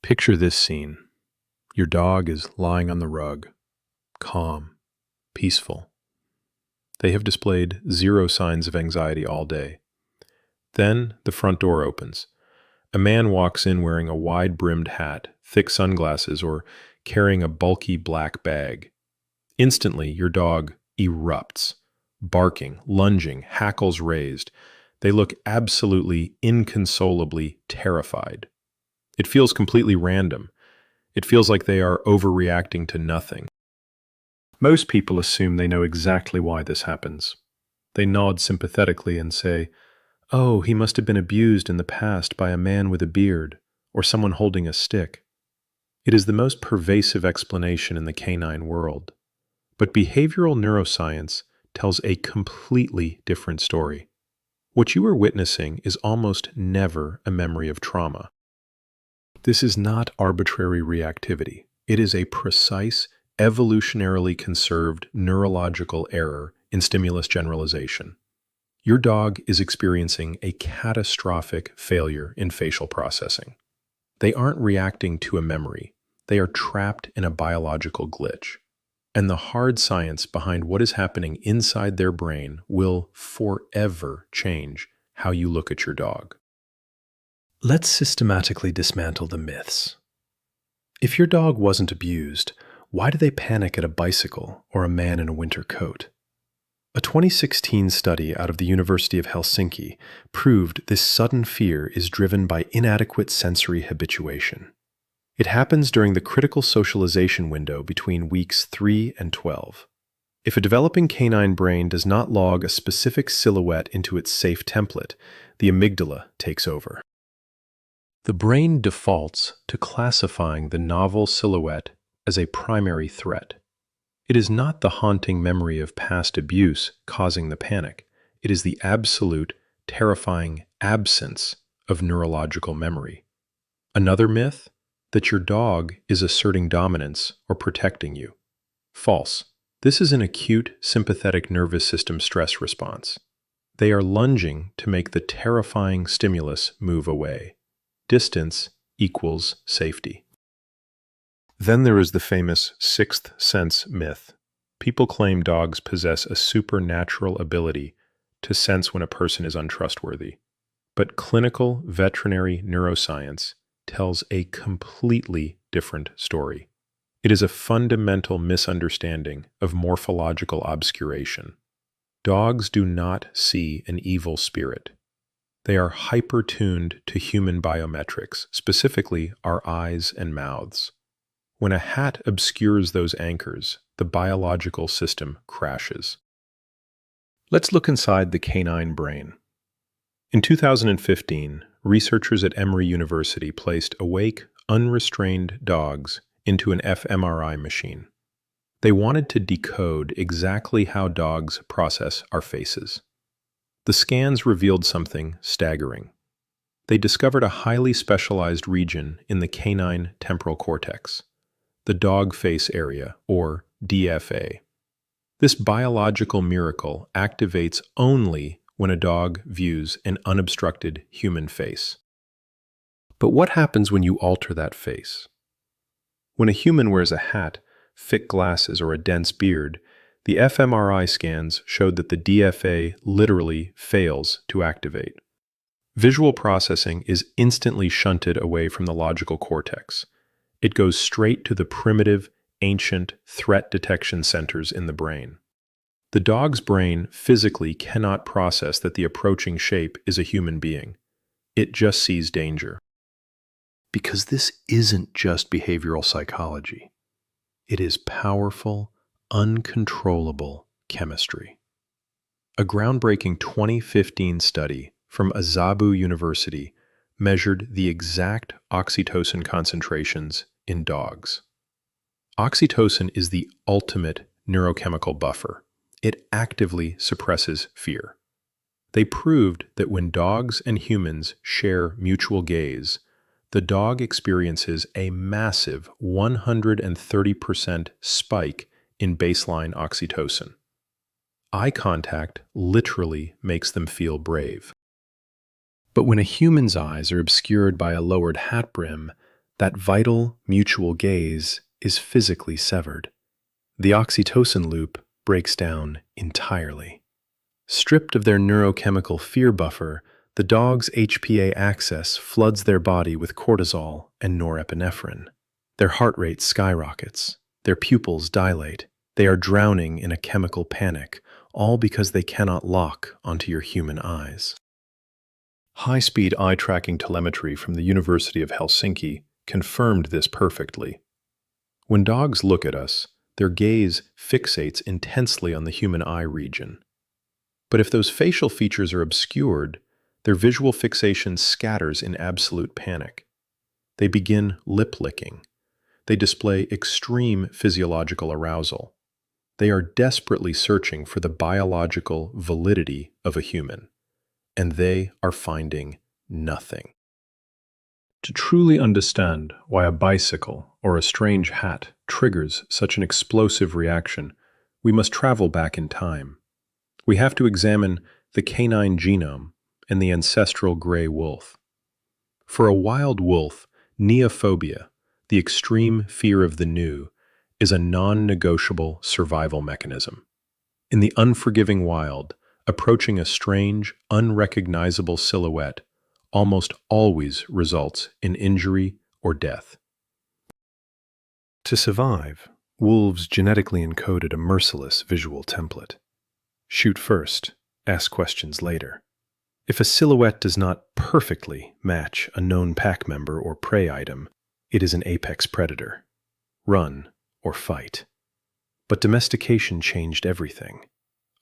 Picture this scene. Your dog is lying on the rug, calm, peaceful. They have displayed zero signs of anxiety all day. Then the front door opens. A man walks in wearing a wide-brimmed hat, thick sunglasses, or carrying a bulky black bag. Instantly, your dog erupts, barking, lunging, hackles raised. They look absolutely, inconsolably terrified. It feels completely random. It feels like they are overreacting to nothing. Most people assume they know exactly why this happens. They nod sympathetically and say, "Oh, he must have been abused in the past by a man with a beard, or someone holding a stick." It is the most pervasive explanation in the canine world. But behavioral neuroscience tells a completely different story. What you are witnessing is almost never a memory of trauma. This is not arbitrary reactivity. It is a precise, evolutionarily conserved neurological error in stimulus generalization. Your dog is experiencing a catastrophic failure in facial processing. They aren't reacting to a memory. They are trapped in a biological glitch. And the hard science behind what is happening inside their brain will forever change how you look at your dog. Let's systematically dismantle the myths. If your dog wasn't abused, why do they panic at a bicycle or a man in a winter coat? A 2016 study out of the University of Helsinki proved this sudden fear is driven by inadequate sensory habituation. It happens during the critical socialization window between weeks 3 and 12. If a developing canine brain does not log a specific silhouette into its safe template, the amygdala takes over. The brain defaults to classifying the novel silhouette as a primary threat. It is not the haunting memory of past abuse causing the panic. It is the absolute, terrifying absence of neurological memory. Another myth? That your dog is asserting dominance or protecting you. False. This is an acute sympathetic nervous system stress response. They are lunging to make the terrifying stimulus move away. Distance equals safety. Then there is the famous sixth sense myth. People claim dogs possess a supernatural ability to sense when a person is untrustworthy. But clinical veterinary neuroscience tells a completely different story. It is a fundamental misunderstanding of morphological obscuration. Dogs do not see an evil spirit. They are hyper-tuned to human biometrics, specifically our eyes and mouths. When a hat obscures those anchors, the biological system crashes. Let's look inside the canine brain. In 2015, researchers at Emory University placed awake, unrestrained dogs into an fMRI machine. They wanted to decode exactly how dogs process our faces. The scans revealed something staggering. They discovered a highly specialized region in the canine temporal cortex, the dog face area, or DFA. This biological miracle activates only when a dog views an unobstructed human face. But what happens when you alter that face? When a human wears a hat, thick glasses, or a dense beard, the fMRI scans showed that the DFA literally fails to activate. Visual processing is instantly shunted away from the logical cortex. It goes straight to the primitive, ancient threat detection centers in the brain. The dog's brain physically cannot process that the approaching shape is a human being. It just sees danger. Because this isn't just behavioral psychology. It is powerful, uncontrollable chemistry. A groundbreaking 2015 study from Azabu University measured the exact oxytocin concentrations in dogs. Oxytocin is the ultimate neurochemical buffer. It actively suppresses fear. They proved that when dogs and humans share mutual gaze, the dog experiences a massive 130% spike in baseline oxytocin. Eye contact literally makes them feel brave. But when a human's eyes are obscured by a lowered hat brim, That vital, mutual gaze is physically severed. The oxytocin loop breaks down entirely. Stripped of their neurochemical fear buffer, the dog's HPA axis floods their body with cortisol and norepinephrine. Their heart rate skyrockets. Their pupils dilate. They are drowning in a chemical panic, all because they cannot lock onto your human eyes. High-speed eye-tracking telemetry from the University of Helsinki confirmed this perfectly. When dogs look at us, their gaze fixates intensely on the human eye region. But if those facial features are obscured, their visual fixation scatters in absolute panic. They begin lip-licking. They display extreme physiological arousal. They are desperately searching for the biological validity of a human, and they are finding nothing. To truly understand why a bicycle or a strange hat triggers such an explosive reaction, we must travel back in time. We have to examine the canine genome and the ancestral gray wolf. For a wild wolf, neophobia, the extreme fear of the new, is a non-negotiable survival mechanism. In the unforgiving wild, approaching a strange, unrecognizable silhouette almost always results in injury or death. To survive, wolves genetically encoded a merciless visual template. Shoot first, ask questions later. If a silhouette does not perfectly match a known pack member or prey item, it is an apex predator. Run or fight. But domestication changed everything.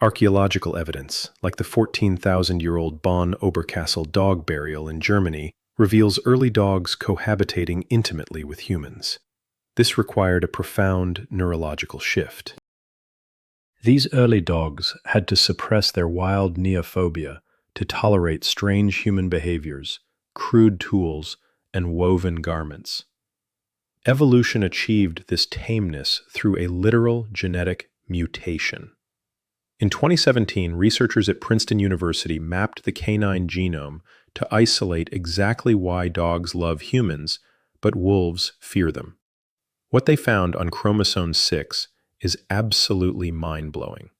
Archaeological evidence, like the 14,000-year-old Bonn-Oberkassel dog burial in Germany, reveals early dogs cohabitating intimately with humans. This required a profound neurological shift. These early dogs had to suppress their wild neophobia to tolerate strange human behaviors, crude tools, and woven garments. Evolution achieved this tameness through a literal genetic mutation. In 2017, researchers at Princeton University mapped the canine genome to isolate exactly why dogs love humans, but wolves fear them. What they found on chromosome 6 is absolutely mind-blowing.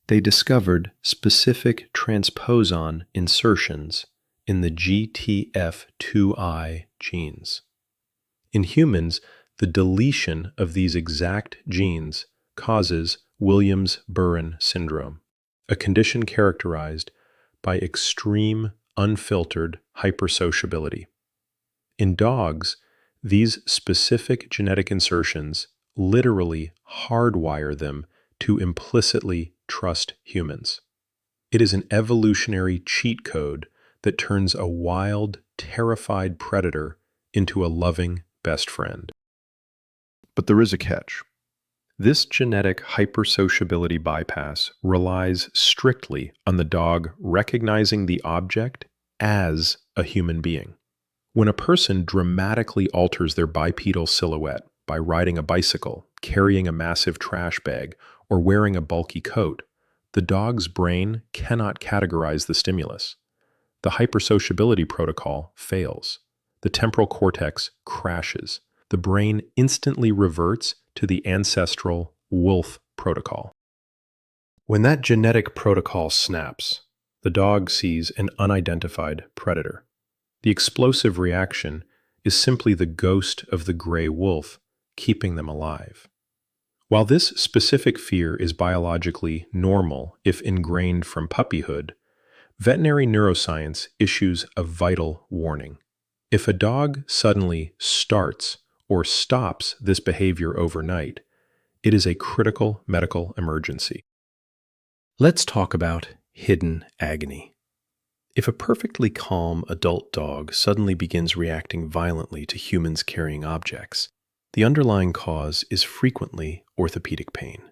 They discovered specific transposon insertions in the GTF2I genes. In humans, the deletion of these exact genes causes Williams-Burren syndrome, a condition characterized by extreme, unfiltered hypersociability. In dogs, these specific genetic insertions literally hardwire them to implicitly trust humans. It is an evolutionary cheat code that turns a wild, terrified predator into a loving best friend. But there is a catch. This genetic hypersociability bypass relies strictly on the dog recognizing the object as a human being. When a person dramatically alters their bipedal silhouette by riding a bicycle, carrying a massive trash bag, or wearing a bulky coat, the dog's brain cannot categorize the stimulus. The hypersociability protocol fails. The temporal cortex crashes. The brain instantly reverts to the ancestral wolf protocol. When that genetic protocol snaps, the dog sees an unidentified predator. The explosive reaction is simply the ghost of the gray wolf keeping them alive. While this specific fear is biologically normal if ingrained from puppyhood, veterinary neuroscience issues a vital warning. If a dog suddenly starts or stops this behavior overnight, it is a critical medical emergency. Let's talk about hidden agony. If a perfectly calm adult dog suddenly begins reacting violently to humans carrying objects, the underlying cause is frequently orthopedic pain.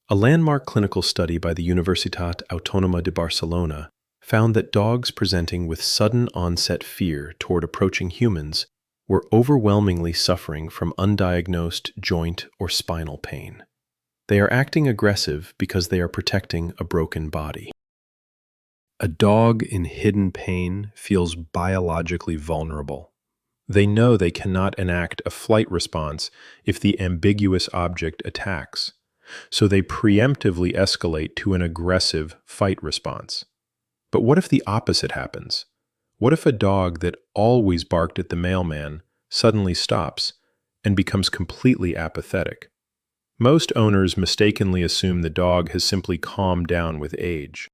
A landmark clinical study by the Universitat Autònoma de Barcelona found that dogs presenting with sudden onset fear toward approaching humans were overwhelmingly suffering from undiagnosed joint or spinal pain. They are acting aggressive because they are protecting a broken body. A dog in hidden pain feels biologically vulnerable. They know they cannot enact a flight response if the ambiguous object attacks, so they preemptively escalate to an aggressive fight response. But what if the opposite happens? What if a dog that always barked at the mailman suddenly stops and becomes completely apathetic? Most owners mistakenly assume the dog has simply calmed down with age.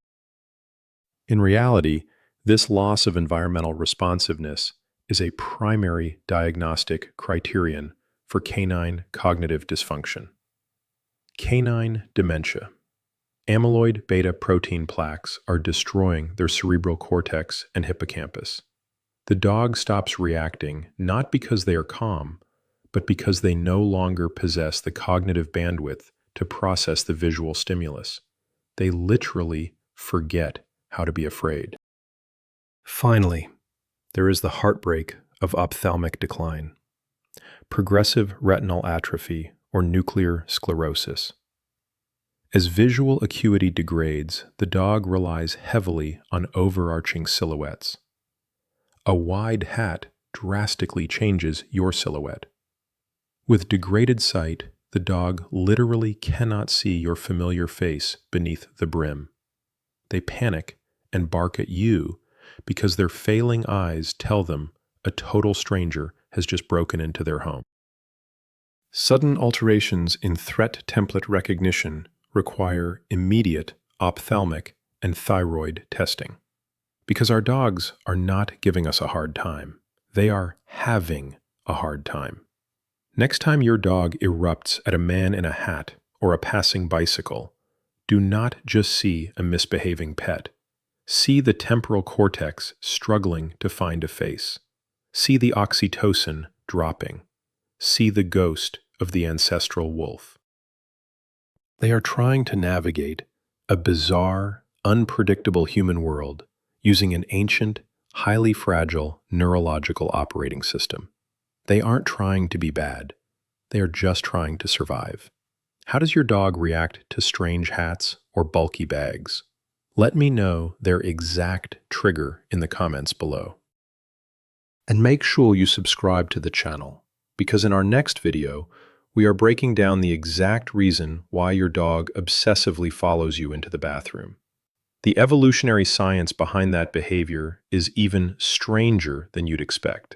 In reality, this loss of environmental responsiveness is a primary diagnostic criterion for canine cognitive dysfunction. Canine dementia. Amyloid beta protein plaques are destroying their cerebral cortex and hippocampus. The dog stops reacting not because they are calm, but because they no longer possess the cognitive bandwidth to process the visual stimulus. They literally forget how to be afraid. Finally, there is the heartbreak of ophthalmic decline, progressive retinal atrophy, or nuclear sclerosis. As visual acuity degrades, the dog relies heavily on overarching silhouettes. A wide hat drastically changes your silhouette. With degraded sight, the dog literally cannot see your familiar face beneath the brim. They panic and bark at you because their failing eyes tell them a total stranger has just broken into their home. Sudden alterations in threat template recognition require immediate ophthalmic and thyroid testing. Because our dogs are not giving us a hard time, they are having a hard time. Next time your dog erupts at a man in a hat or a passing bicycle, do not just see a misbehaving pet. See the temporal cortex struggling to find a face. See the oxytocin dropping. See the ghost of the ancestral wolf. They are trying to navigate a bizarre, unpredictable human world using an ancient, highly fragile neurological operating system. They aren't trying to be bad. They are just trying to survive. How does your dog react to strange hats or bulky bags? Let me know their exact trigger in the comments below. And make sure you subscribe to the channel, because in our next video, we are breaking down the exact reason why your dog obsessively follows you into the bathroom. The evolutionary science behind that behavior is even stranger than you'd expect.